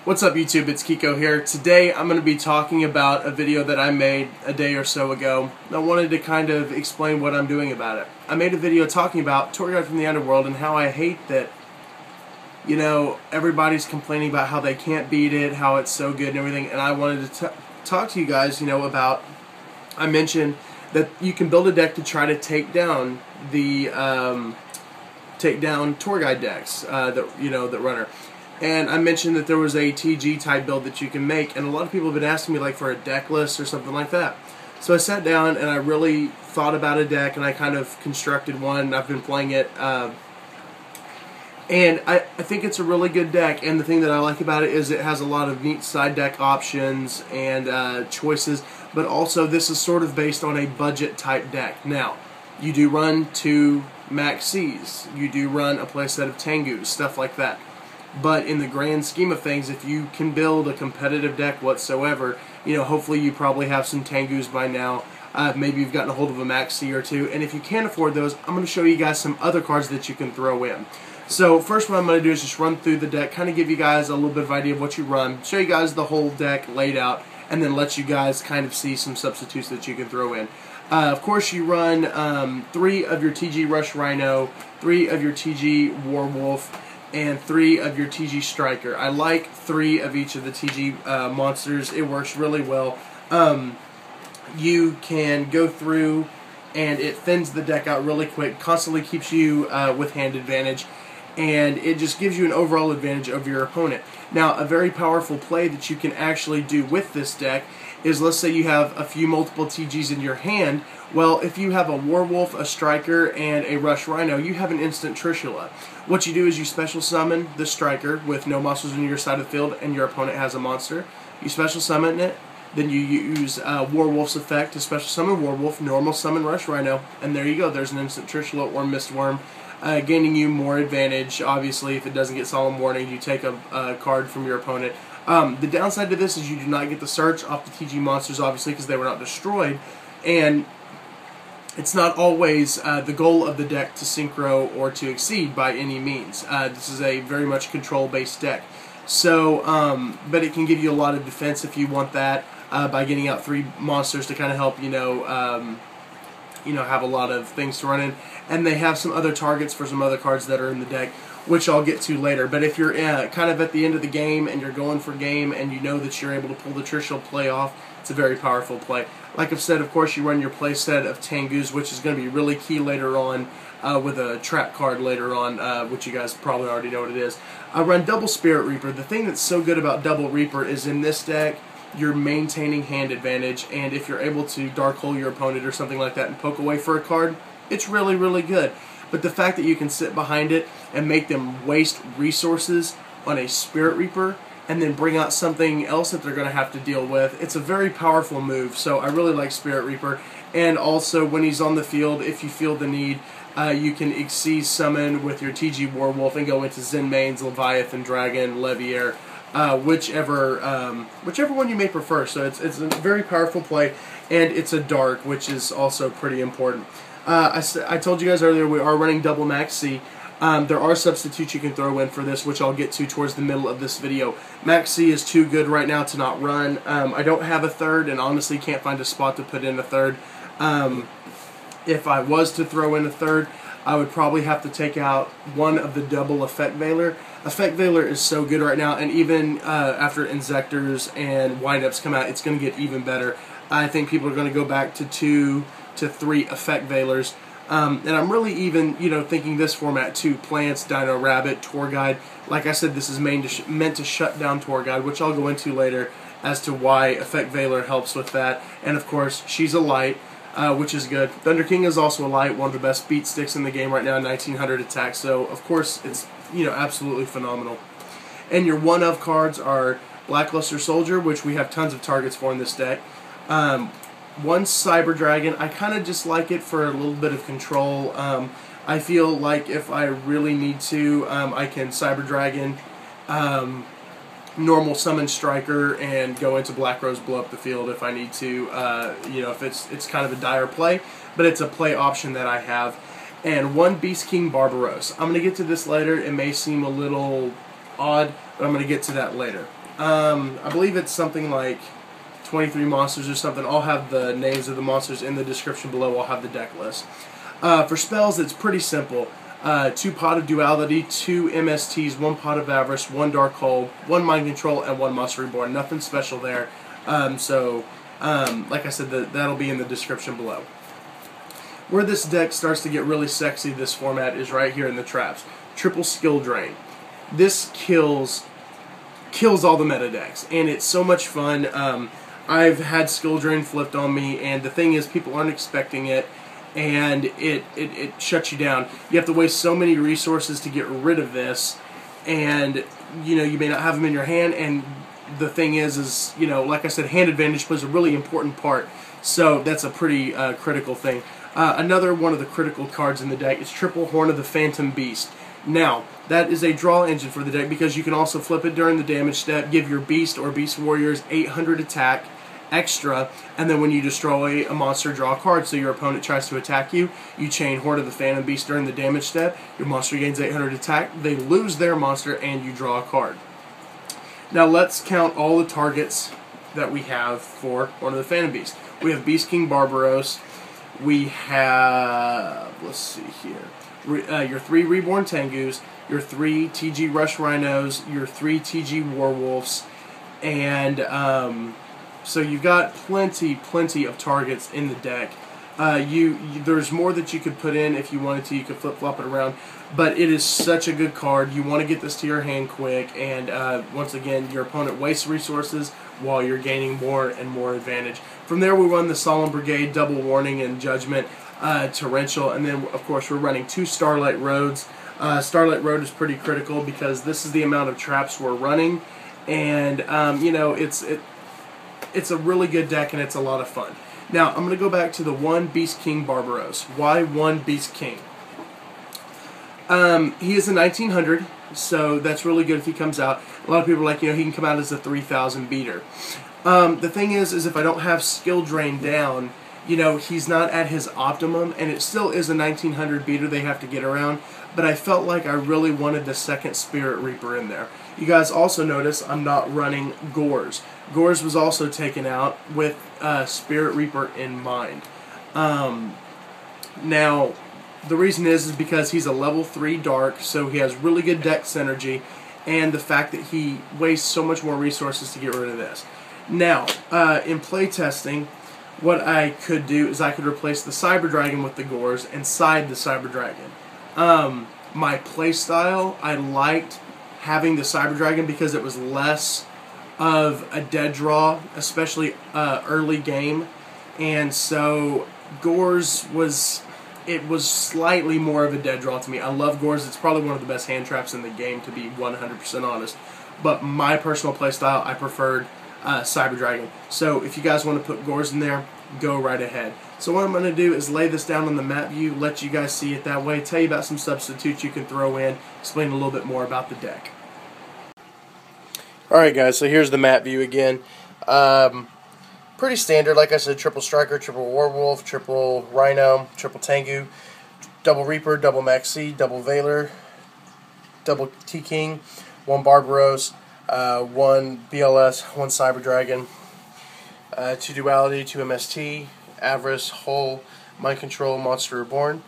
What's up YouTube, it's Kiko here. Today I'm going to be talking about a video that I made a day or so ago. I wanted to kind of explain what I'm doing about it. I made a video talking about Tour Guide from the Underworld and how I hate that, you know, everybody's complaining about how they can't beat it, how it's so good and everything, and I wanted to talk to you guys, you know, about, I mentioned that you can build a deck to try to take down the, Tour Guide decks, that runner. And I mentioned that there was a TG type build that you can make, and a lot of people have been asking me like for a deck list or something like that. So I sat down and I really thought about a deck, and I kind of constructed one. I've been playing it, and I think it's a really good deck. And the thing that I like about it is it has a lot of neat side deck options and choices, but also this is sort of based on a budget type deck. Now, you do run 2 Max C's, you do run a playset of Tengus, stuff like that. But in the grand scheme of things, if you can build a competitive deck whatsoever, you know, hopefully you probably have some Tengus by now. Maybe you've gotten a hold of a Max C or 2. And if you can't afford those, I'm going to show you guys some other cards that you can throw in. So first what I'm going to do is just run through the deck, kind of give you guys a little bit of idea of what you run, show you guys the whole deck laid out, and then let you guys kind of see some substitutes that you can throw in. Of course, you run 3 of your TG Rush Rhino, 3 of your TG Warwolf, and 3 of your TG Striker. I like 3 of each of the TG monsters. It works really well. You can go through and it thins the deck out really quick, constantly keeps you with hand advantage, and it just gives you an overall advantage over your opponent. Now, a very powerful play that you can actually do with this deck is, let's say you have a few multiple TGs in your hand. Well, if you have a Warwolf, a Striker, and a Rush Rhino, you have an instant Trishula. What you do is you special summon the Striker with no monsters on your side of the field, and your opponent has a monster. You special summon it, then you use Warwolf's effect to special summon Warwolf, normal summon Rush Rhino, and there you go. There's an instant Trishula or Mistworm, gaining you more advantage. Obviously, if it doesn't get Solemn Warning, you take a card from your opponent. The downside to this is you do not get the search off the TG monsters, obviously, because they were not destroyed, and it's not always the goal of the deck to synchro or to exceed by any means. This is a very much control-based deck. So, but it can give you a lot of defense if you want that, by getting out 3 monsters to kind of help, have a lot of things to run in. And they have some other targets for some other cards that are in the deck, which I'll get to later. But if you're kind of at the end of the game and you're going for game and you know that you're able to pull the Trishula play off, it's a very powerful play. Like I've said, of course, you run your play set of Tengus, which is going to be really key later on with a trap card later on, which you guys probably already know what it is. I run double Spirit Reaper. The thing that's so good about double Reaper is in this deck, you're maintaining hand advantage, and if you're able to Dark Hole your opponent or something like that and poke away for a card, it's really, really good. But the fact that you can sit behind it and make them waste resources on a Spirit Reaper and then bring out something else that they're going to have to deal with, it's a very powerful move. So I really like Spirit Reaper. And also, when he's on the field, if you feel the need, you can Xyz summon with your TG Warwolf and go into Zenmaines, Leviathan, Dragon, Leviair, whichever one you may prefer. So it's a very powerful play, and it's a dark, which is also pretty important. I told you guys earlier we are running double Max C. There are substitutes you can throw in for this, which I'll get to towards the middle of this video. Max C is too good right now to not run. I don't have a third, and honestly can't find a spot to put in a third. If I was to throw in a third, I would probably have to take out one of the double Effect Veiler. Effect Veiler is so good right now, and even after Inzectors and Windups come out, it's going to get even better. I think people are going to go back to 2 to 3 Effect Veilers. And I'm really even, thinking this format too. Plants, Dino Rabbit, Tour Guide. Like I said, this is meant to shut down Tour Guide, which I'll go into later as to why Effect Veiler helps with that. And of course, she's a light, which is good. Thunder King is also a light, one of the best beat sticks in the game right now, 1900 attack. So of course, it's absolutely phenomenal. And your one-of cards are Blackluster Soldier, which we have tons of targets for in this deck. 1 Cyber Dragon. I kind of just like it for a little bit of control. I feel like if I really need to, I can Cyber Dragon, normal summon Striker, and go into Black Rose, blow up the field if I need to. If it's kind of a dire play, but it's a play option that I have. And 1 Beast King Barbaros. I'm going to get to this later. It may seem a little odd, but I'm going to get to that later. I believe it's something like 23 monsters or something. I'll have the names of the monsters in the description below. I'll have the deck list. For spells, it's pretty simple. 2 Pot of Duality, 2 MSTs, 1 Pot of Avarice, 1 Darkhold, 1 Mind Control, and 1 Monster Reborn. Nothing special there. Like I said, that'll be in the description below. Where this deck starts to get really sexy, this format, is right here in the traps. Triple Skill Drain. This kills all the meta decks, and it's so much fun. I've had Skill Drain flipped on me, and the thing is, people aren't expecting it, and it shuts you down. You have to waste so many resources to get rid of this, and you may not have them in your hand. And the thing is like I said, hand advantage plays a really important part. So that's a pretty critical thing. Another one of the critical cards in the deck is Triple Horn of the Phantom Beast. Now, that is a draw engine for the deck because you can also flip it during the damage step, give your Beast or Beast Warriors 800 attack extra, and then when you destroy a monster, draw a card. So your opponent tries to attack you, you chain Horn of the Phantom Beast during the damage step, your monster gains 800 attack, they lose their monster, and you draw a card. Now let's count all the targets that we have for Horn of the Phantom Beast. We have Beast King Barbaros, we have, let's see here, your 3 Reborn Tengus, your 3 TG Rush Rhinos, your 3 TG Warwolves, and so you've got plenty of targets in the deck. There's more that you could put in if you wanted to. You could flip-flop it around, but it is such a good card. You want to get this to your hand quick, and once again, your opponent wastes resources while you're gaining more and more advantage. From there, we run the Solemn Brigade, Double Warning, and Judgment, Torrential, and then, of course, we're running 2 Starlight Roads. Starlight Road is pretty critical because this is the amount of traps we're running, and, it's a really good deck, and it's a lot of fun. Now, I'm going to go back to the 1 Beast King Barbaros. Why 1 Beast King? He is a 1900, so that's really good if he comes out. A lot of people are like, he can come out as a 3000 beater. The thing is if I don't have Skill Drain down, he's not at his optimum, and it still is a 1900 beater they have to get around, but I felt like I really wanted the 2nd Spirit Reaper in there. You guys also notice I'm not running Gores. Gores was also taken out with Spirit Reaper in mind. Now, the reason is because he's a level 3 Dark, so he has really good deck synergy, and the fact that he wastes so much more resources to get rid of this. Now, in playtesting, what I could do is I could replace the Cyber Dragon with the Gores and side the Cyber Dragon. My playstyle, I liked having the Cyber Dragon because it was less of a dead draw, especially early game, and so Gores was slightly more of a dead draw to me. I love Gores. It's probably one of the best hand traps in the game, to be 100% honest. But my personal playstyle, I preferred Cyber Dragon. So if you guys want to put Gores in there, go right ahead. So what I'm going to do is lay this down on the map view, let you guys see it that way, tell you about some substitutes you can throw in, explain a little bit more about the deck. Alright guys, so here's the map view again. Pretty standard, like I said, triple Striker, triple Warwolf, triple Rhino, triple Tengu, double Reaper, double Maxi, double Veiler, double T-King, 1 Barbaros, 1 BLS, 1 Cyber Dragon, 2 Duality, 2 MST, Avarice, Hull, Mind Control, Monster Reborn,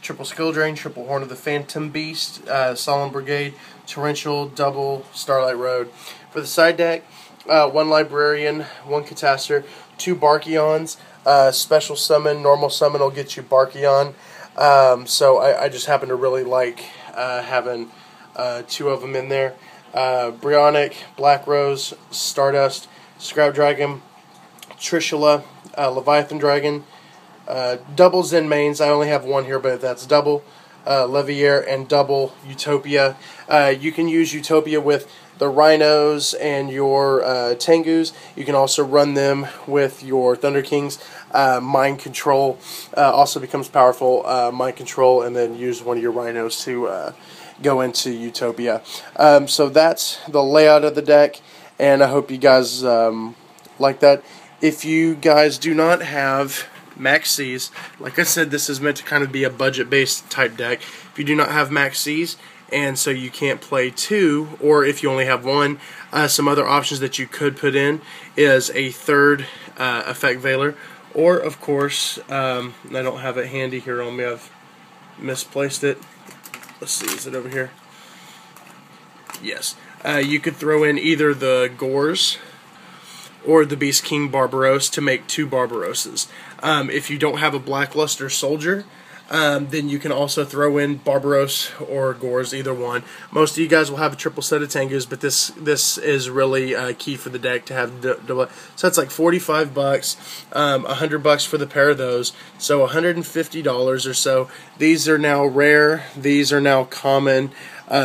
triple Skill Drain, triple Horn of the Phantom Beast, Solemn Brigade, Torrential, double Starlight Road. For the side deck, 1 Librarian, 1 Catastor, 2 Barkions, special summon, normal summon will get you Barkion. So I just happen to really like having 2 of them in there. Brionac, Black Rose, Stardust, Scrap Dragon, Trishula, Leviathan Dragon, double Zen mains. I only have 1 here, but that's double. Leviair and double Utopia. You can use Utopia with the Rhinos and your Tengus. You can also run them with your Thunder Kings. Mind Control also becomes powerful. Mind Control, and then use one of your Rhinos to go into Utopia. So that's the layout of the deck, and I hope you guys like that. If you guys do not have Maxis, like I said, this is meant to kind of be a budget-based type deck. If you do not have Maxis and so you can't play two, or if you only have one, some other options that you could put in is a third effect veiler, or of course, I don't have it handy here on me, I've misplaced it. Let's see, is it over here? Yes. You could throw in either the Gors or the Beast King Barbaros to make two Barbaroses. If you don't have a Blackluster Soldier, then you can also throw in Barbaros or Gors, either one. Most of you guys will have a triple set of Tengus, but this is really key for the deck to have double. So that's like $45, $100 for the pair of those, so $150 or so. These are now rare. These are now common.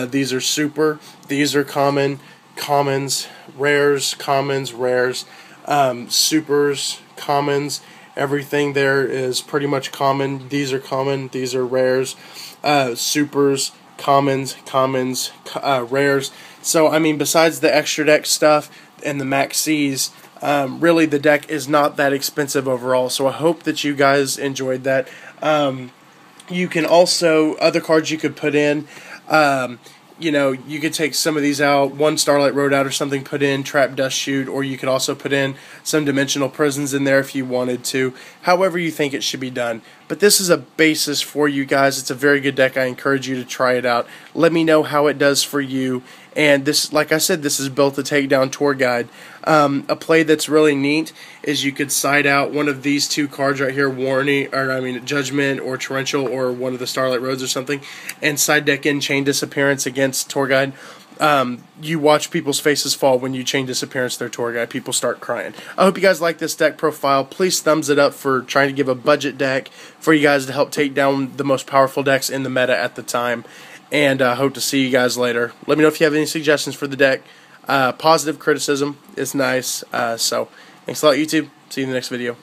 These are super. These are common, commons, rares, commons, rares, supers, commons. Everything there is pretty much common. These are common. These are rares, supers, commons, rares. So I mean, besides the extra deck stuff and the maxis, really the deck is not that expensive overall. So I hope that you guys enjoyed that. You can also, other cards you could put in. You know, you could take some of these out, one Starlight Road out or something, put in Trap Dust Shoot, or you could also put in some Dimensional Prisons in there if you wanted to, however you think it should be done. But this is a basis for you guys. It's a very good deck. I encourage you to try it out. Let me know how it does for you. And this, like I said, this is built to take down Tour Guide. A play that's really neat is you could side out one of these two cards right here, Judgment or Torrential or one of the Starlight Roads or something, and side deck in Chain Disappearance against Tour Guide. You watch people's faces fall when you Chain Disappearance their Tour Guide. People start crying. I hope you guys like this deck profile. Please thumbs it up for trying to give a budget deck for you guys to help take down the most powerful decks in the meta at the time. And I hope to see you guys later. Let me know if you have any suggestions for the deck. Positive criticism is nice. So thanks a lot, YouTube. See you in the next video.